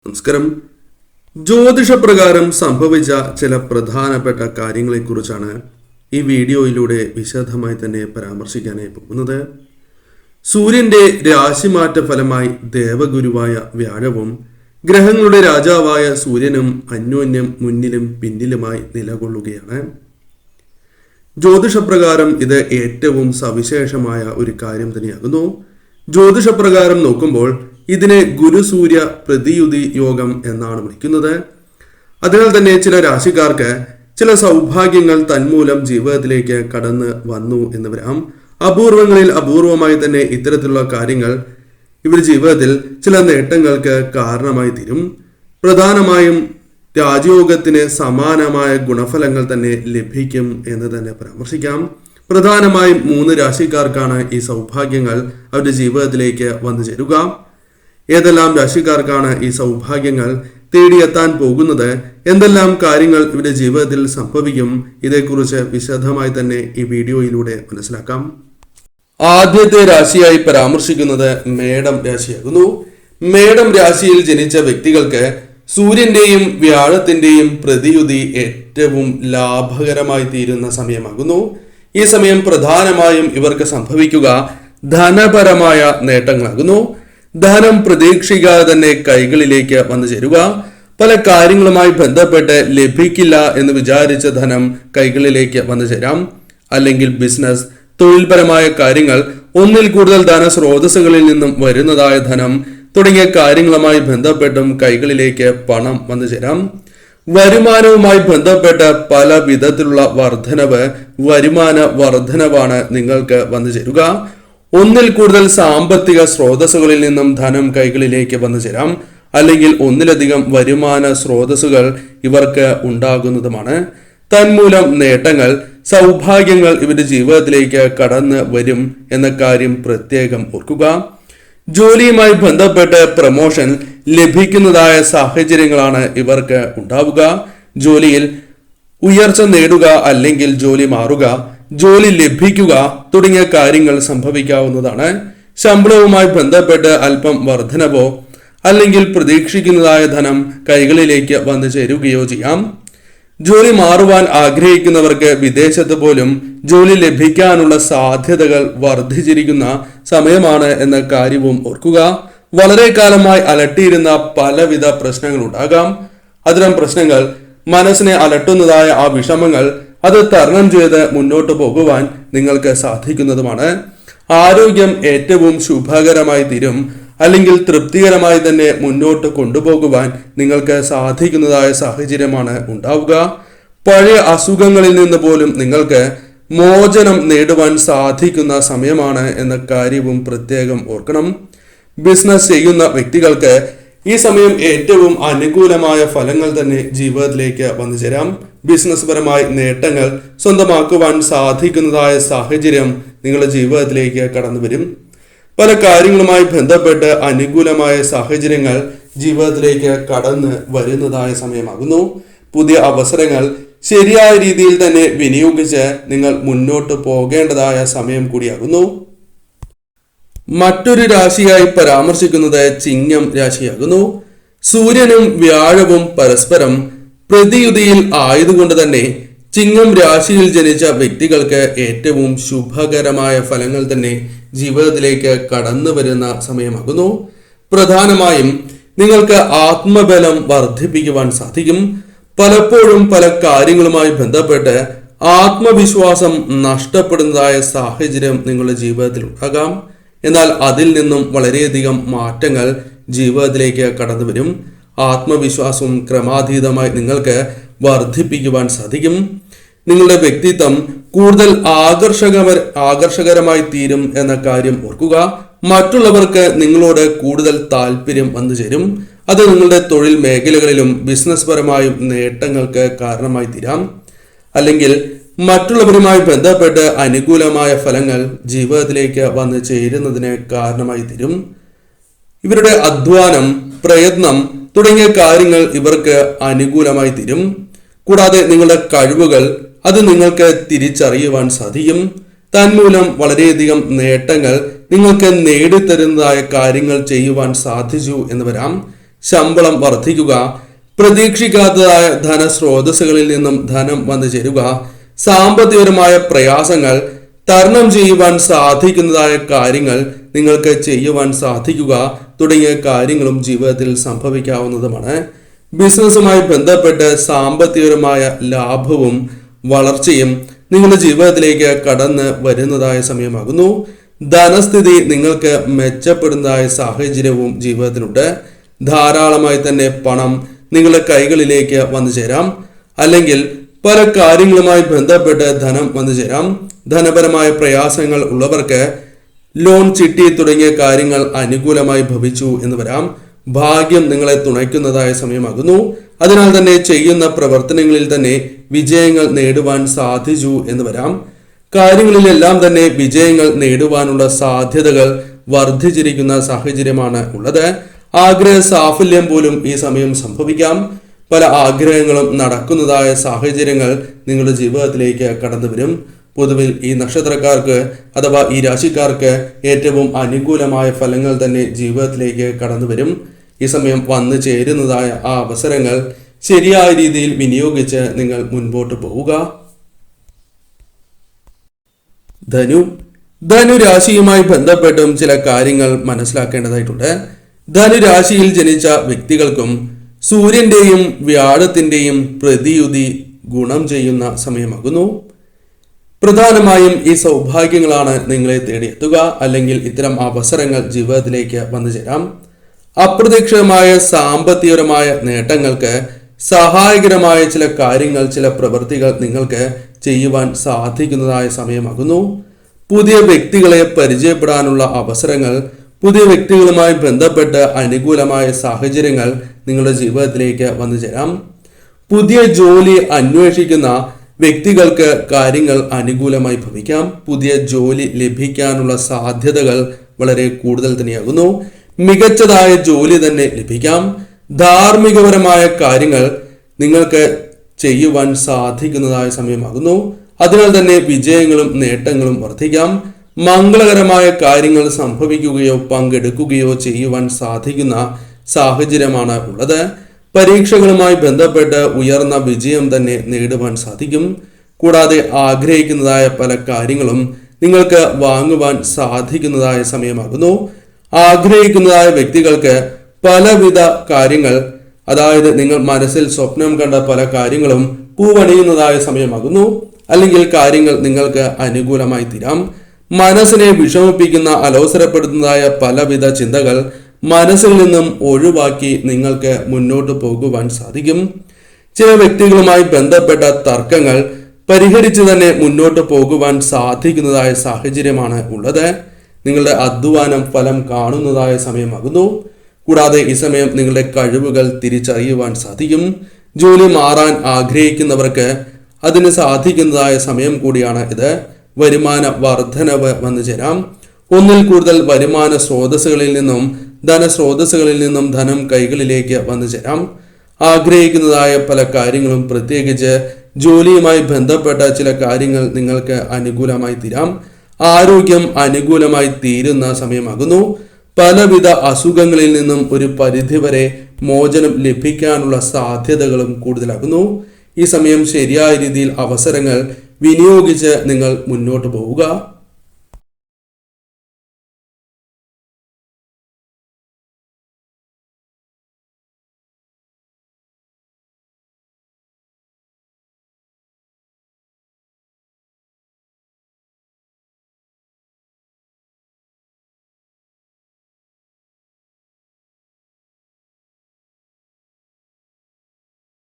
നമസ്കാരം. ജ്യോതിഷപ്രകാരം സംഭവിച്ച ചില പ്രധാനപ്പെട്ട കാര്യങ്ങളെക്കുറിച്ചാണ് ഈ വീഡിയോയിലൂടെ വിശദമായി തന്നെ പരാമർശിക്കാനായി പോകുന്നത്. സൂര്യന്റെ രാശിമാറ്റ ഫലമായി ദേവഗുരുവായ വ്യാഴവും ഗ്രഹങ്ങളുടെ രാജാവായ സൂര്യനും അന്യോന്യം മുന്നിലും പിന്നിലുമായി നിലകൊള്ളുകയാണ്. ജ്യോതിഷപ്രകാരം ഇത് ഏറ്റവും സവിശേഷമായ ഒരു കാര്യം തന്നെയാകുന്നു. ജ്യോതിഷപ്രകാരം നോക്കുമ്പോൾ ഇതിനെ ഗുരുസൂര്യ പ്രതിയുതി യോഗം എന്നാണ് വിളിക്കുന്നത്. അതിനാൽ തന്നെ ചില രാശിക്കാർക്ക് ചില സൗഭാഗ്യങ്ങൾ തന്മൂലം ജീവിതത്തിലേക്ക് കടന്ന് വന്നു എന്ന് വരാം. അപൂർവങ്ങളിൽ അപൂർവമായി തന്നെ ഇത്തരത്തിലുള്ള കാര്യങ്ങൾ ഇവർ ജീവിതത്തിൽ ചില നേട്ടങ്ങൾക്ക് കാരണമായി തീരും. പ്രധാനമായും രാജയോഗത്തിന് സമാനമായ ഗുണഫലങ്ങൾ തന്നെ ലഭിക്കും എന്ന് തന്നെ പരാമർശിക്കാം. പ്രധാനമായും 3 രാശിക്കാർക്കാണ് ഈ സൗഭാഗ്യങ്ങൾ അവരുടെ ജീവിതത്തിലേക്ക് വന്നു ചേരുക. ഏതെല്ലാം രാശിക്കാർക്കാണ് ഈ സൗഭാഗ്യങ്ങൾ തേടിയെത്താൻ പോകുന്നത്, എന്തെല്ലാം കാര്യങ്ങൾ ഇവരുടെ ജീവിതത്തിൽ സംഭവിക്കും, ഇതേക്കുറിച്ച് വിശദമായി തന്നെ ഈ വീഡിയോയിലൂടെ മനസ്സിലാക്കാം. ആദ്യത്തെ രാശിയായി പരാമർശിക്കുന്നത് മേടം രാശിയാകുന്നു. മേടം രാശിയിൽ ജനിച്ച വ്യക്തികൾക്ക് സൂര്യന്റെയും വ്യാഴത്തിന്റെയും പ്രതിയുതി ഏറ്റവും ലാഭകരമായി തീരുന്ന സമയമാകുന്നു. ഈ സമയം പ്രധാനമായും ഇവർക്ക് സംഭവിക്കുക ധനപരമായ നേട്ടങ്ങളാകുന്നു. ധനം പ്രതീക്ഷിക്കാതെ തന്നെ കൈകളിലേക്ക് വന്നു ചേരുക. പല കാര്യങ്ങളുമായി ബന്ധപ്പെട്ട് ലഭിക്കില്ല എന്ന് വിചാരിച്ച ധനം കൈകളിലേക്ക് വന്നു ചേരാം. അല്ലെങ്കിൽ ബിസിനസ്, തൊഴിൽപരമായ കാര്യങ്ങൾ, ഒന്നിൽ കൂടുതൽ ധനസ്രോതസ്സുകളിൽ നിന്നും വരുന്നതായ ധനം തുടങ്ങിയ കാര്യങ്ങളുമായി ബന്ധപ്പെട്ടും കൈകളിലേക്ക് പണം വന്നു ചേരാം. വരുമാനവുമായി ബന്ധപ്പെട്ട് പല വിധത്തിലുള്ള വരുമാന വർധനവാണ് നിങ്ങൾക്ക് വന്നു ചേരുക. ഒന്നിൽ കൂടുതൽ സാമ്പത്തിക സ്രോതസ്സുകളിൽ നിന്നും ധനം കൈകളിലേക്ക് വന്നു ചേരാം. അല്ലെങ്കിൽ ഒന്നിലധികം വരുമാന സ്രോതസ്സുകൾ ഇവർക്ക് ഉണ്ടാകുന്നതുമാണ്. തന്മൂലം നേട്ടങ്ങൾ, സൗഭാഗ്യങ്ങൾ ഇവരുടെ ജീവിതത്തിലേക്ക് കടന്ന് വരും എന്ന കാര്യം പ്രത്യേകം ഓർക്കുക. ജോലിയുമായി ബന്ധപ്പെട്ട് പ്രമോഷൻ ലഭിക്കുന്നതായ സാഹചര്യങ്ങളാണ് ഇവർക്ക് ഉണ്ടാവുക. ജോലിയിൽ ഉയർച്ച നേടുക, അല്ലെങ്കിൽ ജോലി മാറുക, ജോലി ലഭിക്കുക തുടങ്ങിയ കാര്യങ്ങൾ സംഭവിക്കാവുന്നതാണ്. ശമ്പളവുമായി ബന്ധപ്പെട്ട് അല്പം വർധനവോ അല്ലെങ്കിൽ പ്രതീക്ഷിക്കുന്നതായ ധനം കൈകളിലേക്ക് വന്നു ചേരുകയോ ചെയ്യാം. ജോലി മാറുവാൻ ആഗ്രഹിക്കുന്നവർക്ക് വിദേശത്ത് പോലും ജോലി ലഭിക്കാനുള്ള സാധ്യതകൾ വർദ്ധിച്ചിരിക്കുന്ന സമയമാണ് എന്ന കാര്യവും ഓർക്കുക. വളരെ കാലമായി അലട്ടിയിരുന്ന പലവിധ പ്രശ്നങ്ങൾ ഉണ്ടാകാം. അത്തരം പ്രശ്നങ്ങൾ, മനസ്സിനെ അലട്ടുന്നതായ ആ വിഷമങ്ങൾ, അത് തരണം ചെയ്ത് മുന്നോട്ട് പോകുവാൻ നിങ്ങൾക്ക് സാധിക്കുന്നതുമാണ്. ആരോഗ്യം ഏറ്റവും ശുഭകരമായി തീരും. അല്ലെങ്കിൽ തൃപ്തികരമായി തന്നെ മുന്നോട്ട് കൊണ്ടുപോകുവാൻ നിങ്ങൾക്ക് സാധിക്കുന്നതായ സാഹചര്യമാണ് ഉണ്ടാവുക. പഴയ അസുഖങ്ങളിൽ നിന്ന് പോലും നിങ്ങൾക്ക് മോചനം നേടുവാൻ സാധിക്കുന്ന സമയമാണ് എന്ന കാര്യവും പ്രത്യേകം ഓർക്കണം. ബിസിനസ് ചെയ്യുന്ന വ്യക്തികൾക്ക് ഈ സമയം ഏറ്റവും അനുകൂലമായ ഫലങ്ങൾ തന്നെ ജീവിതത്തിലേക്ക് വന്നു ചേരാം. ബിസിനസ് പരമായി നേട്ടങ്ങൾ സ്വന്തമാക്കുവാൻ സാധിക്കുന്നതായ സാഹചര്യം നിങ്ങളുടെ ജീവിതത്തിലേക്ക് കടന്നു വരും. പല കാര്യങ്ങളുമായി ബന്ധപ്പെട്ട് അനുകൂലമായ സാഹചര്യങ്ങൾ ജീവിതത്തിലേക്ക് കടന്ന് വരുന്നതായ സമയമാകുന്നു. പുതിയ അവസരങ്ങൾ ശരിയായ രീതിയിൽ തന്നെ വിനിയോഗിച്ച് നിങ്ങൾ മുന്നോട്ട് പോകേണ്ടതായ സമയം കൂടിയാകുന്നു. മറ്റൊരു രാശിയായി പരാമർശിക്കുന്നത് ചിങ്ങം രാശിയാകുന്നു. സൂര്യനും വ്യാഴവും പരസ്പരം പ്രതിയുതിയിൽ ആയതുകൊണ്ട് തന്നെ ചിങ്ങം രാശിയിൽ ജനിച്ച വ്യക്തികൾക്ക് ഏറ്റവും ശുഭകരമായ ഫലങ്ങൾ തന്നെ ജീവിതത്തിലേക്ക് കടന്നു വരുന്ന സമയമാകുന്നു. പ്രധാനമായും നിങ്ങൾക്ക് ആത്മബലം വർദ്ധിപ്പിക്കുവാൻ സാധിക്കും. പലപ്പോഴും പല കാര്യങ്ങളുമായി ബന്ധപ്പെട്ട് ആത്മവിശ്വാസം നഷ്ടപ്പെടുന്നതായ സാഹചര്യം നിങ്ങളുടെ ജീവിതത്തിൽ ഉണ്ടാകാം. എന്നാൽ അതിൽ നിന്നും വളരെയധികം മാറ്റങ്ങൾ ജീവിതത്തിലേക്ക് കടന്നു വരും. ആത്മവിശ്വാസവും ക്രമാതീതമായി നിങ്ങൾക്ക് വർദ്ധിപ്പിക്കുവാൻ സാധിക്കും. നിങ്ങളുടെ വ്യക്തിത്വം കൂടുതൽ ആകർഷകരമായി തീരും എന്ന കാര്യം ഓർക്കുക. മറ്റുള്ളവർക്ക് നിങ്ങളോട് കൂടുതൽ താല്പര്യം വന്നു ചേരും. അത് നിങ്ങളുടെ തൊഴിൽ മേഖലകളിലും ബിസിനസ് പരമായും നേട്ടങ്ങൾക്ക് കാരണമായി തീരാം. അല്ലെങ്കിൽ മറ്റുള്ളവരുമായി ബന്ധപ്പെട്ട് അനുകൂലമായ ഫലങ്ങൾ ജീവിതത്തിലേക്ക് വന്നു ചേരുന്നതിന് കാരണമായി തീരും. ഇവരുടെ അധ്വാനം, പ്രയത്നം തുടങ്ങിയ കാര്യങ്ങൾ ഇവർക്ക് അനുകൂലമായി തീരും. കൂടാതെ നിങ്ങളുടെ കഴിവുകൾ അത് നിങ്ങൾക്ക് തിരിച്ചറിയുവാൻ സാധിക്കും. തന്മൂലം വളരെയധികം നേട്ടങ്ങൾ നിങ്ങൾക്ക് നേടിത്തരുന്നതായ കാര്യങ്ങൾ ചെയ്യുവാൻ സാധിച്ചു എന്ന് വരാം. ശമ്പളം വർദ്ധിക്കുക, പ്രതീക്ഷിക്കാത്തതായ ധനസ്രോതസ്സുകളിൽ നിന്നും ധനം വന്നു ചേരുക, സാമ്പത്തികപരമായ പ്രയാസങ്ങൾ തരണം ചെയ്യുവാൻ സാധിക്കുന്നതായ കാര്യങ്ങൾ നിങ്ങൾക്ക് ചെയ്യുവാൻ സാധിക്കുക തുടങ്ങിയ കാര്യങ്ങളും ജീവിതത്തിൽ സംഭവിക്കാവുന്നതുമാണ്. ബിസിനസ്സുമായി ബന്ധപ്പെട്ട് സാമ്പത്തികപരമായ ലാഭവും വളർച്ചയും നിങ്ങളുടെ ജീവിതത്തിലേക്ക് കടന്ന് വരുന്നതായ സമയമാകുന്നു. ധനസ്ഥിതി നിങ്ങൾക്ക് മെച്ചപ്പെടുന്നതായ സാഹചര്യവും ജീവിതത്തിലുണ്ട്. ധാരാളമായി തന്നെ പണം നിങ്ങളുടെ കൈകളിലേക്ക് വന്നു ചേരാം, അല്ലെങ്കിൽ പല കാര്യങ്ങളുമായി ബന്ധപ്പെട്ട് ധനം വന്നു ചേരാം. ധനപരമായ പ്രയാസങ്ങൾ ഉള്ളവർക്ക് ലോൺ, ചിട്ടി തുടങ്ങിയ കാര്യങ്ങൾ അനുകൂലമായി ഭവിച്ചു എന്ന് വരാം. ഭാഗ്യം നിങ്ങളെ തുണയ്ക്കുന്നതായ സമയമാകുന്നു. അതിനാൽ തന്നെ ചെയ്യുന്ന പ്രവർത്തനങ്ങളിൽ തന്നെ വിജയങ്ങൾ നേടുവാൻ സാധിച്ചു എന്ന് വരാം. കാര്യങ്ങളിലെല്ലാം തന്നെ വിജയങ്ങൾ നേടുവാനുള്ള സാധ്യതകൾ വർദ്ധിച്ചിരിക്കുന്ന സാഹചര്യമാണ് ഉള്ളത്. ആഗ്രഹ സാഫല്യം പോലും ഈ സമയം സംഭവിക്കാം. പല ആഗ്രഹങ്ങളും നടക്കുന്നതായ സാഹചര്യങ്ങൾ നിങ്ങളുടെ ജീവിതത്തിലേക്ക് കടന്നു വരും. പൊതുവിൽ ഈ നക്ഷത്രക്കാർക്ക് അഥവാ ഈ രാശിക്കാർക്ക് ഏറ്റവും അനുകൂലമായ ഫലങ്ങൾ തന്നെ ജീവിതത്തിലേക്ക് കടന്നു വരും. ഈ സമയം വന്നു ചേരുന്നതായ ആ അവസരങ്ങൾ ശരിയായ രീതിയിൽ വിനിയോഗിച്ച് നിങ്ങൾ മുൻപോട്ട് പോവുക. ധനുരാശിയുമായി ബന്ധപ്പെട്ടും ചില കാര്യങ്ങൾ മനസ്സിലാക്കേണ്ടതായിട്ടുണ്ട്. ധനുരാശിയിൽ ജനിച്ച വ്യക്തികൾക്കും സൂര്യന്റെയും വ്യാഴത്തിന്റെയും പ്രതിയുതി ഗുണം ചെയ്യുന്ന സമയമാകുന്നു. പ്രധാനമായും ഈ സൗഭാഗ്യങ്ങളാണ് നിങ്ങളെ തേടിയെത്തുക, അല്ലെങ്കിൽ ഇത്തരം അവസരങ്ങൾ ജീവിതത്തിലേക്ക് വന്നു ചേരാം. അപ്രതീക്ഷിതമായ സാമ്പത്തികപരമായ നേട്ടങ്ങൾക്ക് സഹായകരമായ ചില കാര്യങ്ങൾ, ചില പ്രവൃത്തികൾ നിങ്ങൾക്ക് ചെയ്യുവാൻ സാധിക്കുന്നതായ സമയമാകുന്നു. പുതിയ വ്യക്തികളെ പരിചയപ്പെടാനുള്ള അവസരങ്ങൾ, പുതിയ വ്യക്തികളുമായി ബന്ധപ്പെട്ട് അനുകൂലമായ സാഹചര്യങ്ങൾ നിങ്ങളുടെ ജീവിതത്തിലേക്ക് വന്നു ചേരാം. പുതിയ ജോലി അന്വേഷിക്കുന്ന വ്യക്തികൾക്ക് കാര്യങ്ങൾ അനുകൂലമായി ഭവിക്കാം. പുതിയ ജോലി ലഭിക്കാനുള്ള സാധ്യതകൾ വളരെ കൂടുതൽ തന്നെയാകുന്നു. മികച്ചതായ ജോലി തന്നെ ലഭിക്കാം. ധാർമ്മികപരമായ കാര്യങ്ങൾ നിങ്ങൾക്ക് ചെയ്യുവാൻ സാധിക്കുന്നതായ സമയമാകുന്നു. അതിനാൽ തന്നെ വിജയങ്ങളും നേട്ടങ്ങളും വർദ്ധിക്കാം. മംഗളകരമായ കാര്യങ്ങൾ സംഭവിക്കുകയോ പങ്കെടുക്കുകയോ ചെയ്യുവാൻ സാധിക്കുന്ന സാഹചര്യമാണ് ഉള്ളത്. പരീക്ഷകളുമായി ബന്ധപ്പെട്ട് ഉയർന്ന വിജയം തന്നെ നേടുവാൻ സാധിക്കും. കൂടാതെ ആഗ്രഹിക്കുന്നതായ പല കാര്യങ്ങളും നിങ്ങൾക്ക് വാങ്ങുവാൻ സാധിക്കുന്നതായ സമയമാകുന്നു. ആഗ്രഹിക്കുന്നതായ വ്യക്തികൾക്ക് പലവിധ കാര്യങ്ങൾ, അതായത് നിങ്ങൾ മനസ്സിൽ സ്വപ്നം കണ്ട പല കാര്യങ്ങളും പൂവണിയുന്നതായ സമയമാകുന്നു. അല്ലെങ്കിൽ കാര്യങ്ങൾ നിങ്ങൾക്ക് അനുകൂലമായി തീരാം. മനസ്സിനെ വിഷമിപ്പിക്കുന്ന, അലോസരപ്പെടുത്തുന്നതായ പലവിധ ചിന്തകൾ മനസ്സിൽ നിന്നും ഒഴിവാക്കി നിങ്ങൾക്ക് മുന്നോട്ട് പോകുവാൻ സാധിക്കും. ചില വ്യക്തികളുമായി ബന്ധപ്പെട്ട തർക്കങ്ങൾ പരിഹരിച്ച് തന്നെ മുന്നോട്ട് പോകുവാൻ സാധിക്കുന്നതായ സാഹചര്യമാണ് ഉള്ളത്. നിങ്ങളുടെ അധ്വാനം ഫലം കാണുന്നതായ സമയമാകുന്നു. കൂടാതെ ഈ സമയം നിങ്ങളുടെ കഴിവുകൾ തിരിച്ചറിയുവാൻ സാധിക്കും. ജോലി മാറാൻ ആഗ്രഹിക്കുന്നവർക്ക് അതിന് സാധിക്കുന്നതായ സമയം കൂടിയാണ് ഇത്. വരുമാന വർധനവ് വന്നു ചേരാം. ഒന്നിൽ കൂടുതൽ വരുമാന സ്രോതസ്സുകളിൽ നിന്നും ധനസ്രോതസ്സുകളിൽ നിന്നും ധനം കൈകളിലേക്ക് വന്നു ചേരാം. ആഗ്രഹിക്കുന്നതായ പല കാര്യങ്ങളും, പ്രത്യേകിച്ച് ജോലിയുമായി ബന്ധപ്പെട്ട ചില കാര്യങ്ങൾ നിങ്ങൾക്ക് അനുകൂലമായി തീരാം. ആരോഗ്യം അനുകൂലമായി തീരുന്ന സമയമാകുന്നു. പലവിധ അസുഖങ്ങളിൽ നിന്നും ഒരു പരിധിവരെ മോചനം ലഭിക്കാനുള്ള സാധ്യതകളും കൂടുതലാകുന്നു. ഈ സമയം ശരിയായ രീതിയിൽ അവസരങ്ങൾ വിനിയോഗിച്ച് നിങ്ങൾ മുന്നോട്ട് പോവുക.